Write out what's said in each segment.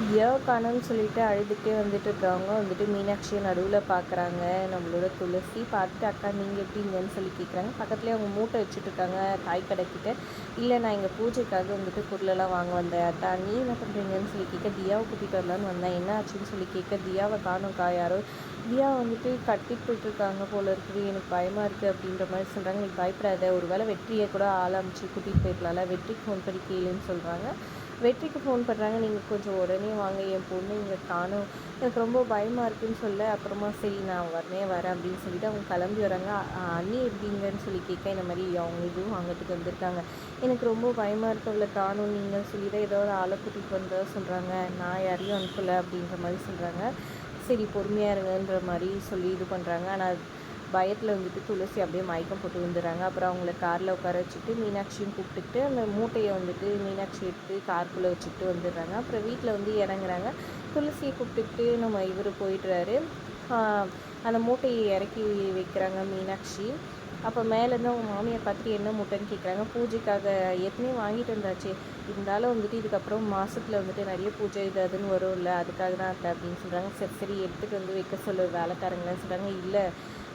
தியாவுக்கானன்னு சொல்லிட்டு அழுதுகிட்டே வந்துட்டுருக்கவங்க வந்துட்டு மீனாட்சியை நடுவில் பார்க்குறாங்க. நம்மளோட துளசி பார்த்துட்டு, அக்கா நீங்கள் எப்படிங்கன்னு சொல்லி கேட்குறாங்க. பக்கத்துலேயே அவங்க மூட்டை வச்சுட்ருக்காங்க காய் கடைக்கிட்ட. இல்லை, நான் எங்கள் பூஜைக்காக வந்துட்டு பொருளெல்லாம் வாங்க வந்தேன் அத்தா, நீ என்ன பண்ணுறீங்கன்னு சொல்லி கேட்க, தியாவை கூட்டிகிட்டு வரலான்னு வந்தேன், என்ன ஆச்சுன்னு சொல்லி கேட்க, தியாவை காணும்க்கா, யாரோ தியா வந்துட்டு கட்டிட்டு போயிட்டுருக்காங்க போல இருக்குது, எனக்கு பயமாக இருக்குது அப்படின்ற மாதிரி சொல்கிறாங்க. நீ பயப்படாத, ஒரு வேளை வெற்றியை கூட ஆரம்பிச்சு கூட்டிகிட்டு போயிருக்கலாம்ல, வெற்றிக்கு ஃபோன் பண்ணி கேளுன்னு சொல்கிறாங்க. வெற்றிக்கு ஃபோன் பண்ணுறாங்க, நீங்கள் கொஞ்சம் உடனே வாங்க, என் பொண்ணு இங்கே காணும், எனக்கு ரொம்ப பயமாக இருக்குதுன்னு சொல்ல, அப்புறமா சரி நான் வரேன் அப்படின்னு சொல்லிவிட்டு அவங்க கிளம்பி வராங்க. அண்ணி எப்படிங்கன்னு சொல்லி கேட்க, இந்த மாதிரி அவங்க இதுவும் வாங்கிறதுக்கு வந்திருக்காங்க, எனக்கு ரொம்ப பயமாக இருக்கு, அவளை காணும் நீங்கள் சொல்லிவிட்டு ஏதோ ஒரு ஆளை கூட்டிகிட்டு வந்தா சொல்கிறாங்க, நான் யாரையும் அனுப்பலை அப்படின்ற மாதிரி சொல்கிறாங்க. சரி பொறுமையாக இருங்கன்ற மாதிரி சொல்லி இது பண்ணுறாங்க. ஆனால் பயத்தில் வந்துட்டு துளசி அப்படியே மயக்கம் போட்டு வந்துடுறாங்க. அப்புறம் அவங்கள காரில் உட்கார வச்சுட்டு மீனாட்சியும் கூப்பிட்டுக்கிட்டு அந்த மூட்டையை வந்துட்டு மீனாட்சி எடுத்து காருக்குள்ளே வச்சுக்கிட்டு வந்துடுறாங்க. அப்புறம் வீட்டில் வந்து இறங்குறாங்க. துளசியை கூப்பிட்டுக்கிட்டு நம்ம இவர் போயிடுறாரு. அந்த மூட்டையை இறக்கி வைக்கிறாங்க மீனாட்சி. அப்போ மேலேருந்து அவங்க மாமியை பார்த்துட்டு என்ன மூட்டைன்னு கேட்குறாங்க. பூஜைக்காக ஏற்கனவே வாங்கிட்டு வந்தாச்சு, இருந்தாலும் வந்துட்டு இதுக்கப்புறம் மாதத்தில் வந்துட்டு நிறைய பூஜை இது அதுன்னு வரும்ல, அதுக்காக தான் அத்தை அப்படின்னு சொல்கிறாங்க. சரி சரி எடுத்துகிட்டு வந்து வைக்க சொல்லு வேலைக்காரங்களான்னு சொல்கிறாங்க. இல்லை,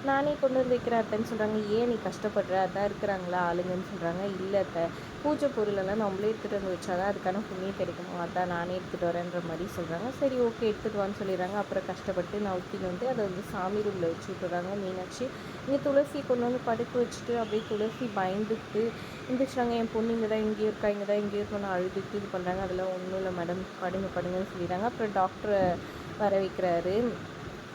நானே கொண்டு வந்து வைக்கிறேன் அத்தைன்னு சொல்கிறாங்க. ஏன் நீ கஷ்டப்படுற, அதான் இருக்கிறாங்களா ஆளுங்கன்னு சொல்கிறாங்க. இல்லை அத்தை, பூஜை பொருளெல்லாம் நம்மளே எடுத்துகிட்டு வந்து வச்சா தான் அதுக்கான புண்ணியம் கிடைக்குமோ, அதான் நானே எடுத்துகிட்டு வரேன்ற மாதிரி சொல்கிறாங்க. சரி ஓகே எடுத்துகிட்டு வான்னு சொல்லிடுறாங்க. அப்புறம் கஷ்டப்பட்டு நவுத்தின்னு வந்து அதை வந்து சாமி ரூமில் வச்சு விட்டுறாங்க மீனாட்சி. இங்கே துளசி கொண்டு வந்து படுக்க வச்சுட்டு அப்படியே துளசி பயந்துட்டு இருந்துச்சுறாங்க. என் பொண்ணு இங்கே தான் இங்கேயும் இருக்கா, இங்கே தான் இங்கேயும் இருக்கணும்னு அழுதுட்டு இது பண்ணுறாங்க. அதெல்லாம் ஒன்றும் இல்லை மேடம், படுங்கன்னு சொல்லிடுறாங்க. அப்புறம் டாக்டரை வர வைக்கிறாரு.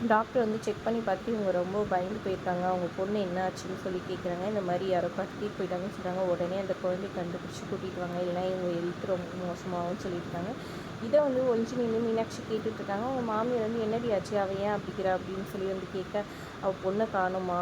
டாக்டர் வந்து செக் பண்ணி பார்த்து இவங்க ரொம்ப பயந்து போயிருக்காங்க, அவங்க பொண்ணு என்ன ஆச்சுன்னு சொல்லி கேட்குறாங்க. இந்த மாதிரி யாரோ கடத்திட்டு போயிட்டாங்கன்னு சொல்கிறாங்க. உடனே அந்த குழந்தைய கண்டுபிடிச்சி கூட்டிகிட்டு வாங்க, இல்லைனா இவங்க ஹெல்த் ரொம்ப மோசமாகும்னு சொல்லியிருக்காங்க. இதை வந்து ஒழிஞ்சு நின்று மீனாட்சி கேட்டுட்ருக்காங்க. அவங்க மாமியார் வந்து என்னடி ஆச்சு, அவள் ஏன் அப்படிக்கிறா அப்படின்னு சொல்லி வந்து கேட்க, அவள் பொண்ணை காணுமா,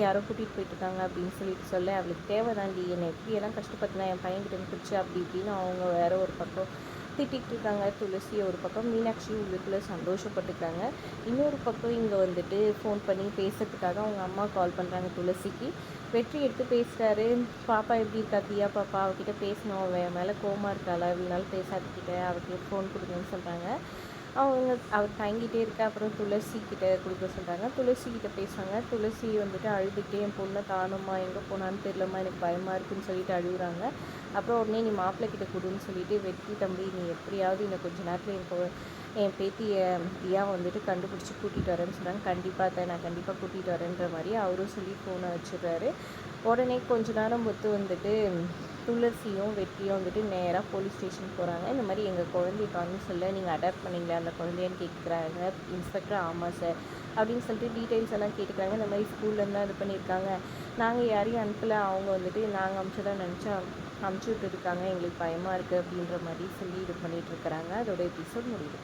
யாரோ கூட்டிகிட்டு போயிட்டுருக்காங்க அப்படின்னு சொல்லிட்டு சொல்ல, அவளுக்கு தேவை தாண்டி, என்னை எப்படியெல்லாம் கஷ்டப்பட்டுனா என் பையன்கிட்ட பிடிச்சி அப்படி இப்படின்னு அவங்க வேற ஒரு பக்கம் திட்டிகிட்டு இருக்காங்க. துளசி ஒரு பக்கம், மீனாட்சி உள்ளுக்குள்ளே சந்தோஷப்பட்டுருக்காங்க. இன்னொரு பக்கம் இங்கே வந்துட்டு ஃபோன் பண்ணி பேசுறதுக்காக அவங்க அம்மா கால் பண்ணுறாங்க துளசிக்கு. வெற்றி எடுத்து பேசுகிறாரு. பாப்பா எப்படி இருக்கா, தியா பாப்பா, அவகிட்ட பேசணும், அவன் மேலே கோவமாக இருக்காளா, இவ்வளோ நாள் பேசாதக்கிட்ட, அவருக்கு ஃபோன் கொடுங்கன்னு சொல்கிறாங்க. அவர் தங்கிட்டே இருக்க. அப்புறம் துளசி கிட்ட கொடுக்க சொல்கிறாங்க. துளசி கிட்ட பேசுகிறாங்க. துளசி வந்துட்டு அழுதுகிட்டே, என் பொண்ணை காணுமா, எங்கே போனான்னு தெரியலம்மா, எனக்கு பயமாக இருக்குன்னு சொல்லிட்டு அழுகுறாங்க. அப்புறம் உடனே நீ மாப்பிள்ளை கிட்ட கொடுன்னு சொல்லிட்டு, வெற்றி தம்பி நீ எப்படியாவது இன்னும் கொஞ்சம் நேரத்தில் என் பேத்தியை தியா வந்துட்டு கண்டுபிடிச்சி கூட்டிகிட்டு வரேன்னு சொன்னாங்க. கண்டிப்பாக தான், நான் கண்டிப்பாக கூட்டிகிட்டு வரேன்ற மாதிரி அவரும் சொல்லி ஃபோனை வச்சுடுறாரு. உடனே கொஞ்ச நேரம் பொறுத்து வந்துட்டு துளசியும் வெற்றியும் வந்துட்டு நேராக போலீஸ் ஸ்டேஷன் போகிறாங்க. இந்த மாதிரி எங்கள் குழந்தைய காணும்னு சொல்ல, நீங்கள் அடாப்ட் பண்ணிங்களா அந்த குழந்தையான்னு கேட்குறாங்க. இன்ஸ்பெக்டர் ஆமாம் சார் அப்படின்னு சொல்லிட்டு டீட்டெயில்ஸ் எல்லாம் கேட்டுக்கிறாங்க. இந்த மாதிரி ஸ்கூல்லேருந்து தான் இது பண்ணியிருக்காங்க, நாங்கள் யாரையும் அனுப்பலை, அவங்க வந்துட்டு நாங்கள் அனுப்பிச்சதான் நினச்சா அனுப்பிச்சி விட்டுருக்காங்க, எங்களுக்கு பயமாக இருக்குது அப்படின்ற மாதிரி சொல்லி இது பண்ணிகிட்ருக்குறாங்க. அதோட எபிசோட் முடியுது.